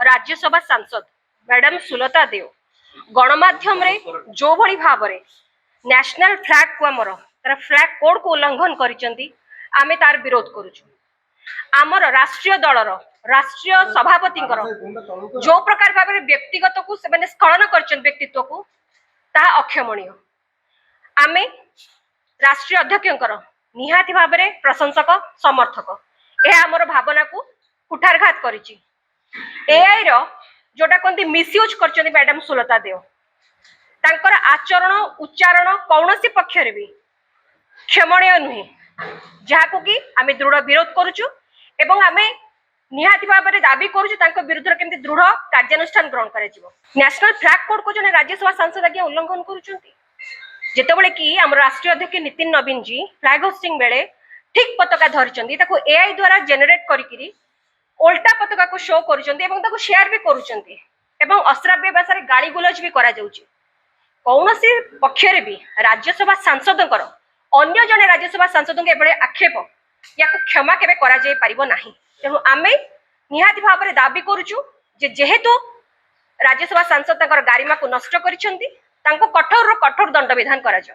राज्यसभा सांसद मैडम सुलता देव गणमाध्यम रे जो भली भाव रे नेशनल फ्लैग को आमर तार फ्लैग कोड को उल्लंघन करिसेंती आमे तार विरोध करूछु। आमर राष्ट्रीय दलर राष्ट्रीय सभापति जो प्रकार भाव में व्यक्तिगत को से स्खलन कर व्यक्तित्व को ता अक्षमणीय। आमे राष्ट्रीय अध्यक्ष निहाती भाव में प्रशंसक समर्थक यह आमर भावना को कुठारघात करिछि। एआई रो जोटा कहते मिसयूज करछन्ती मैडम सुलता देव तांकर आचरण उच्चारण कौनसी पक्षरे भी क्षमणीय नुहे जहाको कि आमे दृढ़ विरोध करूछु एवं आमे निहाती भाव में दाबी करूछु तांको विरुद्ध केमती दृढ़ कार्यानुष्ठान ग्रहण कराजिवो। नेशनल फ्लैग कोड को जने राज्यसभा सांसद आगे उल्लंघन करूछन्ती जेतेबेले कि आम राष्ट्रीय अध्यक्ष नितिन नवीन जी फ्लैग होस्टिंग बेले ठीक पताका धरिचन्ती ताको एआई द्वारा जेनेरेट करिकिरी उल्टा पताका को शो करूछन्ती एवं ताको शेयर भी करूछन्ती एवं अश्राव्य भाषा गाली गुलज भी करा जाउछि। कौनसी पक्षरे भी राज्यसभा सांसदकर अन्य जने राज्यसभा सांसद एभले आक्षेप या क्षमा केबे करा जाय परिबो नाही। तेणु आमे निहाती भाव में दाबी करूछु जे जेहेतु राज्यसभा सांसद तांकर गारिमा को नष्ट करिसंती तांको कठोर दंड विधान करा जाय।